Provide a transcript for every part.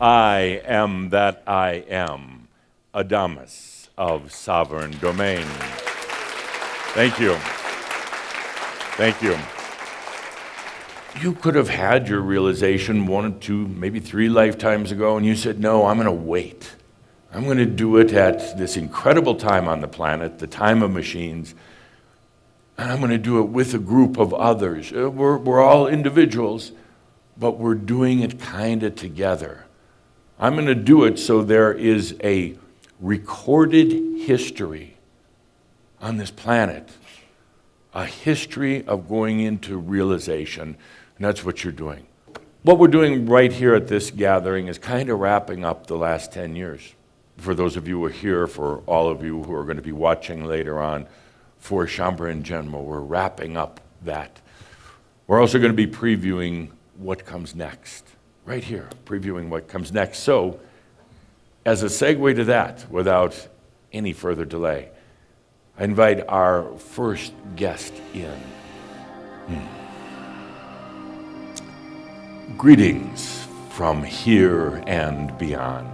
I am that I am, Adamus of Sovereign Domain. Thank you. Thank you. You could have had your realization 1, 2, maybe 3 lifetimes ago, and you said, no, I'm going to wait. I'm going to do it at this incredible time on the planet, the time of machines, and I'm going to do it with a group of others. We're all individuals, but we're doing it kind of together. I'm going to do it so there is a recorded history on this planet, a history of going into realization, and that's what you're doing. What we're doing right here at this gathering is kind of wrapping up the last 10 years. For those of you who are here, for all of you who are going to be watching later on, for Chambre in general, we're wrapping up that. We're also going to be previewing what comes next, right here, previewing what comes next. So, as a segue to that, without any further delay, I invite our first guest in. Greetings from here and beyond.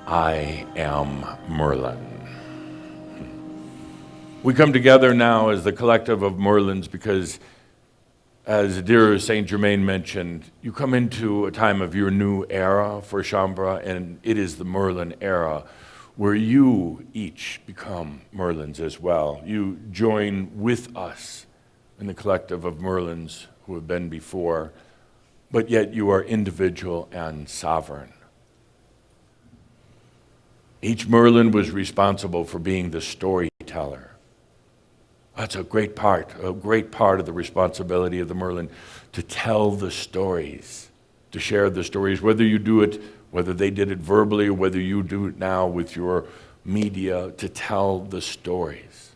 I am Merlin. We come together now as the collective of Merlins because, as Adamus Saint-Germain mentioned, you come into a time of your new era for Chambre, and it is the Merlin era, where you each become Merlins as well. You join with us in the collective of Merlins who have been before, but yet you are individual and sovereign. Each Merlin was responsible for being the storyteller. That's a great part of the responsibility of the Merlin, to tell the stories, to share the stories, whether you do it, whether they did it verbally, or whether you do it now with your media, to tell the stories.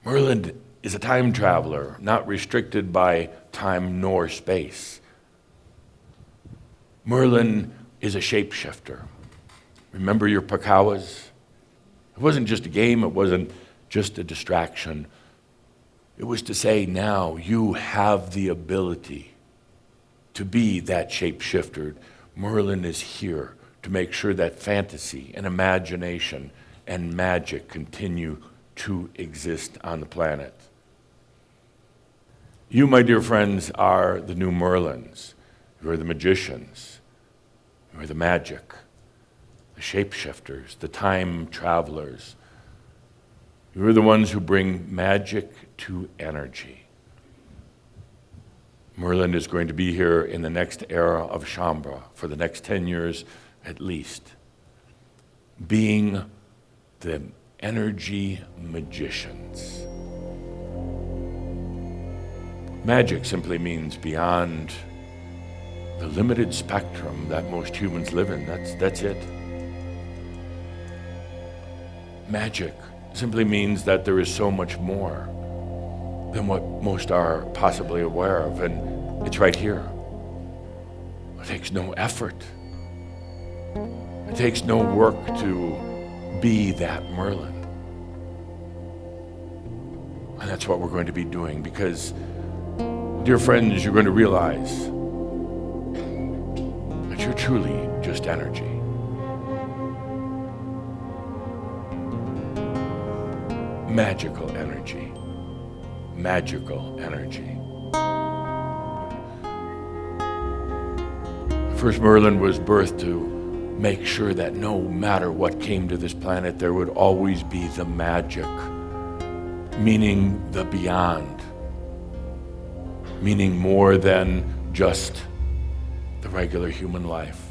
Merlin is a time traveler, not restricted by time nor space. Merlin is a shapeshifter. Remember your Pakawas? It wasn't just a game, it wasn't just a distraction. It was to say, now you have the ability to be that shapeshifter. Merlin is here to make sure that fantasy and imagination and magic continue to exist on the planet. You, my dear friends, are the new Merlins. You are the magicians. You are the magic, the shapeshifters, the time travelers. You are the ones who bring magic to energy. Merlin is going to be here in the next era of Chambre for the next 10 years at least, being the energy magicians. Magic simply means beyond the limited spectrum that most humans live in. That's it. Magic simply means that there is so much more than what most are possibly aware of, and it's right here. It takes no effort. It takes no work to be that Merlin. And that's what we're going to be doing, because, dear friends, you're going to realize that you're truly just energy. Magical energy. Magical energy. First Merlin was birthed to make sure that no matter what came to this planet, there would always be the magic, meaning the beyond, meaning more than just the regular human life.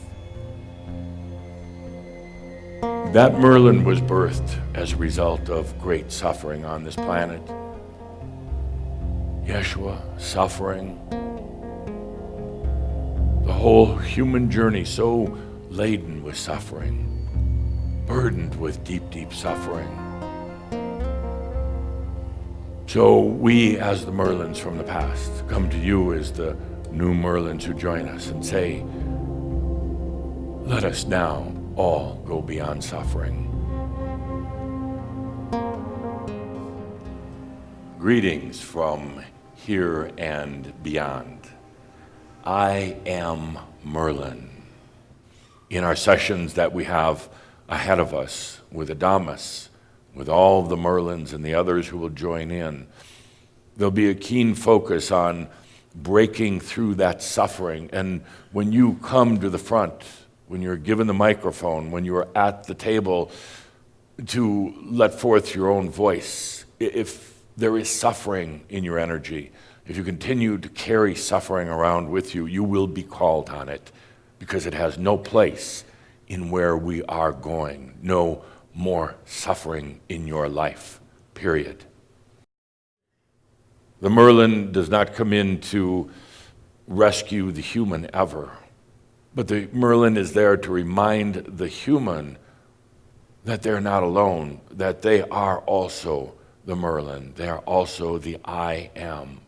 That Merlin was birthed as a result of great suffering on this planet. Yeshua, suffering, the whole human journey so laden with suffering, burdened with deep, deep suffering. So we, as the Merlins from the past, come to you as the new Merlins who join us and say, let us now all go beyond suffering. Greetings from here and beyond. I am Merlin. In our sessions that we have ahead of us with Adamus, with all of the Merlins and the others who will join in, there'll be a keen focus on breaking through that suffering. And when you come to the front, when you're given the microphone, when you're at the table to let forth your own voice, if there is suffering in your energy, if you continue to carry suffering around with you, you will be called on it, because it has no place in where we are going. No more suffering in your life, period. The Merlin does not come in to rescue the human ever, but the Merlin is there to remind the human that they're not alone, that they are also the Merlin. They are also the I am.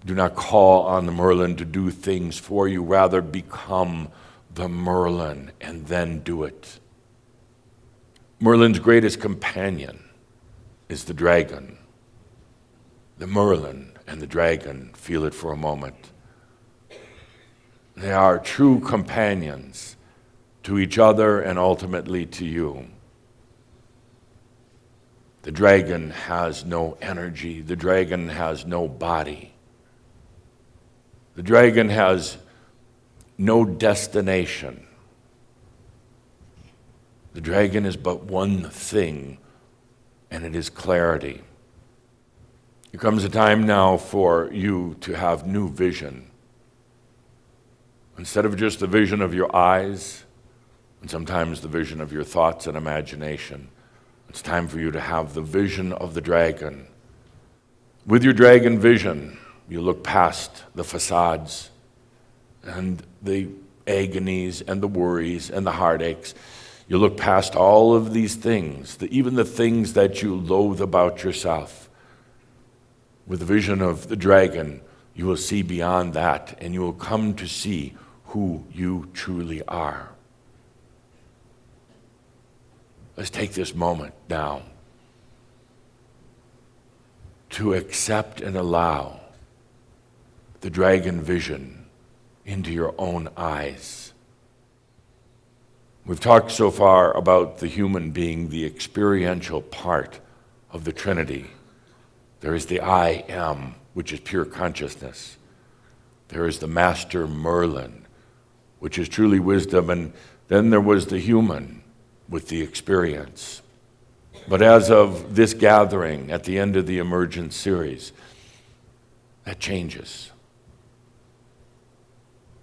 Do not call on the Merlin to do things for you. Rather, become the Merlin and then do it. Merlin's greatest companion is the dragon. The Merlin and the dragon, feel it for a moment. They are true companions to each other and ultimately to you. The dragon has no energy. The dragon has no body. The dragon has no destination. The dragon is but one thing, and it is clarity. There comes a time now for you to have new vision. Instead of just the vision of your eyes, and sometimes the vision of your thoughts and imagination, it's time for you to have the vision of the dragon. With your dragon vision, you look past the facades and the agonies and the worries and the heartaches. You look past all of these things, even the things that you loathe about yourself. With the vision of the dragon, you will see beyond that, and you will come to see who you truly are. Let's take this moment now to accept and allow the dragon vision into your own eyes. We've talked so far about the human being the experiential part of the Trinity. There is the I am, which is pure consciousness. There is the Master Merlin, which is truly wisdom. And then there was the human with the experience. But as of this gathering at the end of the Emergence Series, that changes.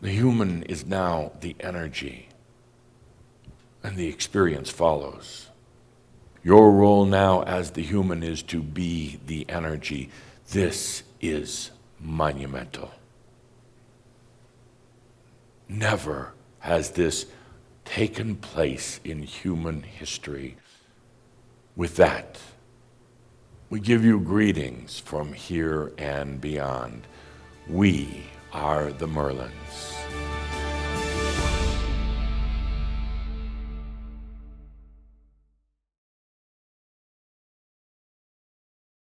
The human is now the energy, and the experience follows. Your role now as the human is to be the energy. This is monumental. Never has this taken place in human history. With that, we give you greetings from here and beyond. We are the Merlins.